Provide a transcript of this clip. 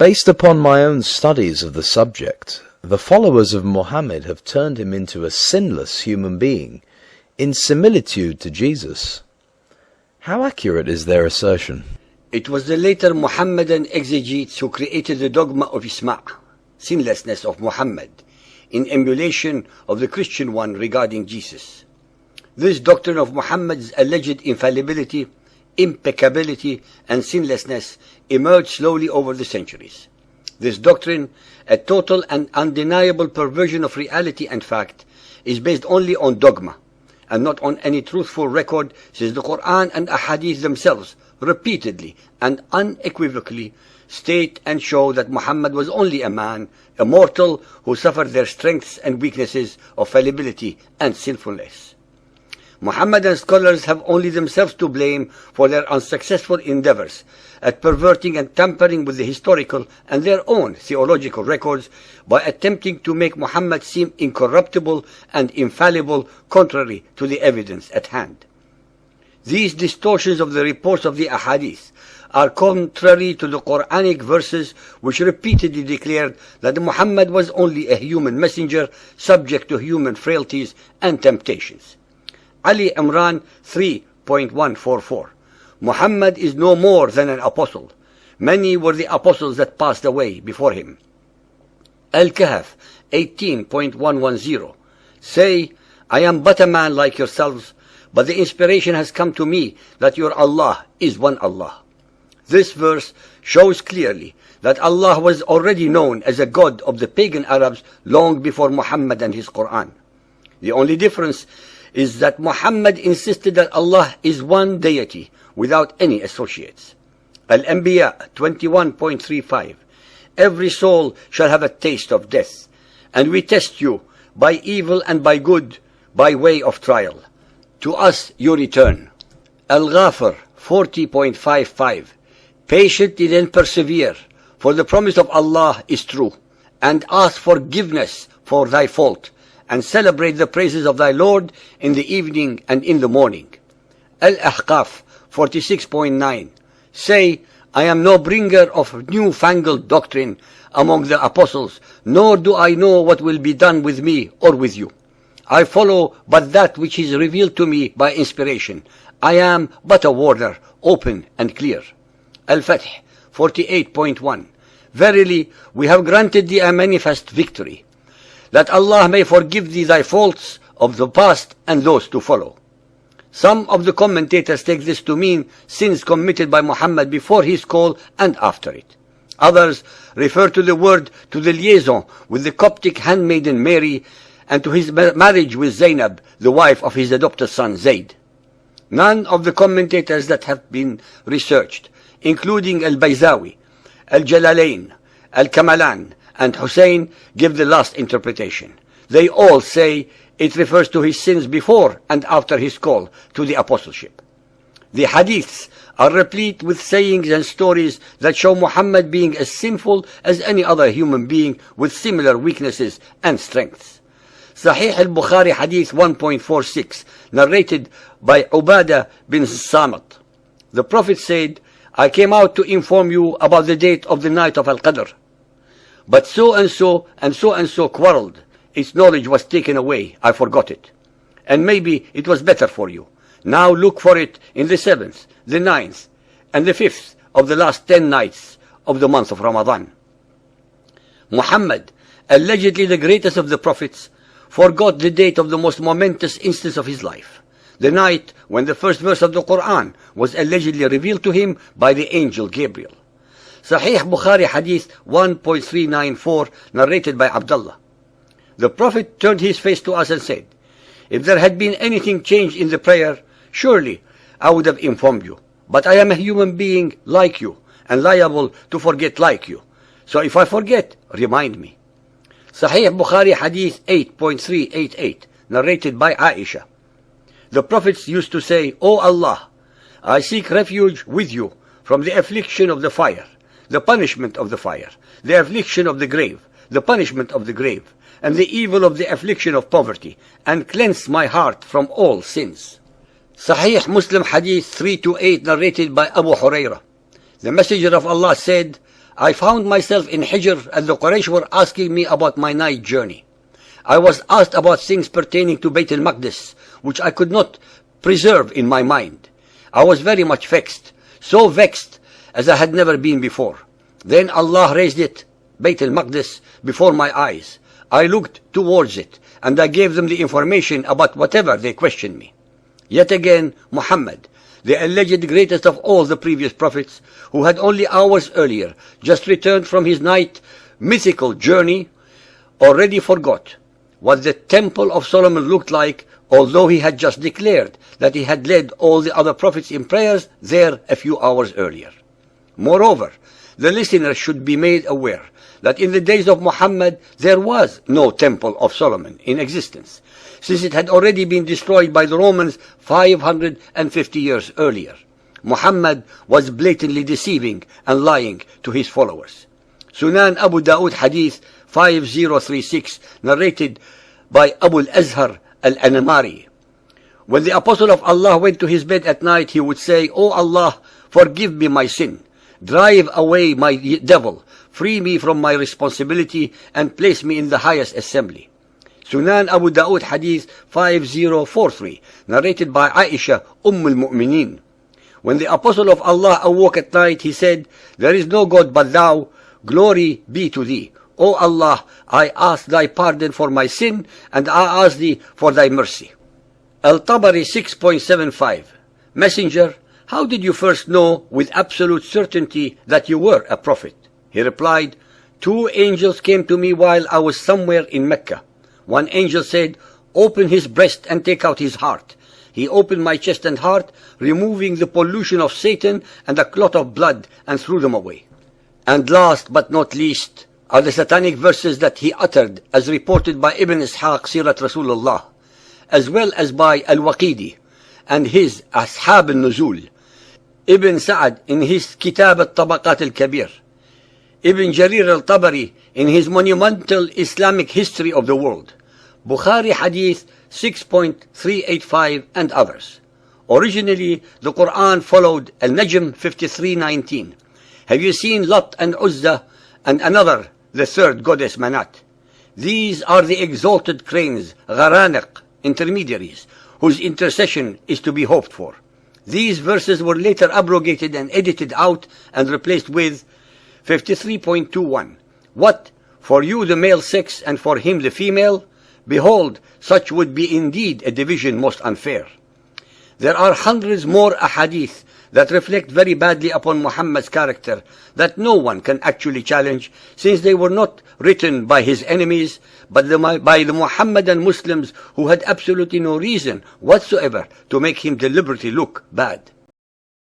Based upon my own studies of the subject, the followers of Muhammad have turned him into a sinless human being, in similitude to Jesus. How accurate is their assertion? It was the later Muhammadan exegetes who created the dogma of Isma', sinlessness of Muhammad, in emulation of the Christian one regarding Jesus. This doctrine of Muhammad's alleged infallibility, impeccability, and sinlessness emerged slowly over the centuries. This doctrine, a total and undeniable perversion of reality and fact, is based only on dogma, and not on any truthful record, since the Quran and Ahadith themselves repeatedly and unequivocally state and show that Muhammad was only a man, a mortal, who suffered their strengths and weaknesses of fallibility and sinfulness. Muhammadan scholars have only themselves to blame for their unsuccessful endeavors at perverting and tampering with the historical and their own theological records by attempting to make Muhammad seem incorruptible and infallible, contrary to the evidence at hand. These distortions of the reports of the Ahadith are contrary to the Quranic verses which repeatedly declared that Muhammad was only a human messenger subject to human frailties and temptations. Ali Imran 3.144. Muhammad is no more than an apostle. Many were the apostles that passed away before him. Al-Kahf 18.110. Say, I am but a man like yourselves, but the inspiration has come to me that your Allah is one Allah. This verse shows clearly that Allah was already known as a God of the pagan Arabs long before Muhammad and his Quran. The only difference is that Muhammad insisted that Allah is one deity without any associates. Al-Anbiya 21.35. Every soul shall have a taste of death, and we test you by evil and by good, by way of trial. To us you return. Al-Ghafir 40.55. Patiently then persevere, for the promise of Allah is true, and ask forgiveness for thy fault, and celebrate the praises of thy Lord in the evening and in the morning. Al-Ahqaf 46.9. Say, I am no bringer of newfangled doctrine among the apostles, nor do I know what will be done with me or with you. I follow but that which is revealed to me by inspiration. I am but a warner, open and clear. Al-Fath 48.1. Verily, we have granted thee a manifest victory, that Allah may forgive thee thy faults of the past and those to follow. Some of the commentators take this to mean sins committed by Muhammad before his call and after it. Others refer to the word to the liaison with the Coptic handmaiden Mary and to his marriage with Zainab, the wife of his adopted son Zayd. None of the commentators that have been researched, including Al-Bayzawi, Al-Jalalain, Al-Kamalan, and Hussein, give the last interpretation. They all say it refers to his sins before and after his call to the apostleship. The hadiths are replete with sayings and stories that show Muhammad being as sinful as any other human being with similar weaknesses and strengths. Sahih al-Bukhari Hadith 1.46, narrated by Ubadah bin Samit. The Prophet said, I came out to inform you about the date of the night of Al-Qadr. But so and so quarreled. Its knowledge was taken away. I forgot it. And maybe it was better for you. Now look for it in the 7th, the 9th, and the 5th of the last 10 nights of the month of Ramadan. Muhammad, allegedly the greatest of the prophets, forgot the date of the most momentous instance of his life, the night when the first verse of the Quran was allegedly revealed to him by the angel Gabriel. Sahih Bukhari Hadith 1.394, narrated by Abdullah. The Prophet turned his face to us and said, if there had been anything changed in the prayer, surely I would have informed you. But I am a human being like you, and liable to forget like you. So if I forget, remind me. Sahih Bukhari Hadith 8.388, narrated by Aisha. The prophets used to say, O Allah, I seek refuge with you from the affliction of the fire, the punishment of the fire, the affliction of the grave, the punishment of the grave, and the evil of the affliction of poverty, and cleanse my heart from all sins. Sahih Muslim Hadith 328, narrated by Abu Hurairah. The Messenger of Allah said, I found myself in Hijr and the Quraysh were asking me about my night journey. I was asked about things pertaining to Bayt al-Maqdis, which I could not preserve in my mind. I was very much vexed, so vexed as I had never been before. Then Allah raised it, Bayt al-Maqdis, before my eyes. I looked towards it, and I gave them the information about whatever they questioned me. Yet again, Muhammad, the alleged greatest of all the previous prophets, who had only hours earlier just returned from his night mythical journey, already forgot what the Temple of Solomon looked like, although he had just declared that he had led all the other prophets in prayers there a few hours earlier. Moreover, the listener should be made aware that in the days of Muhammad there was no Temple of Solomon in existence, since it had already been destroyed by the Romans 550 years earlier. Muhammad was blatantly deceiving and lying to his followers. Sunan Abu Dawood Hadith 5036, narrated by Abu al-Azhar al-Anamari. When the Apostle of Allah went to his bed at night, he would say, "O Allah, forgive me my sin. Drive away my devil. Free me from my responsibility and place me in the highest assembly." Sunan Abu Dawood Hadith 5043, narrated by Aisha al-Mu'mineen. When the Apostle of Allah awoke at night, he said, "There is no God but thou. Glory be to thee. O Allah, I ask thy pardon for my sin, and I ask thee for thy mercy." Al-Tabari 6.75, Messenger, how did you first know with absolute certainty that you were a prophet? He replied, 2 angels came to me while I was somewhere in Mecca. One angel said, "Open his breast and take out his heart." He opened my chest and heart, removing the pollution of Satan and a clot of blood, and threw them away. And last but not least are the satanic verses that he uttered, as reported by Ibn Ishaq Sirat Rasulullah, as well as by Al-Waqidi and his Ashab al-Nuzul, Ibn Sa'ad in his Kitab al-Tabaqat al-Kabir, Ibn Jarir al-Tabari in his monumental Islamic history of the world, Bukhari Hadith 6.385, and others. Originally, the Quran followed Al-Najm 53:19. Have you seen Lat and Uzza and another, the third goddess Manat? These are the exalted cranes, Gharaniq, intermediaries, whose intercession is to be hoped for. These verses were later abrogated and edited out and replaced with 53.21. What? For you the male sex and for him the female? Behold, such would be indeed a division most unfair. There are hundreds more ahadith that reflect very badly upon Muhammad's character that no one can actually challenge, since they were not written by his enemies, but by the Muhammadan Muslims who had absolutely no reason whatsoever to make him deliberately look bad.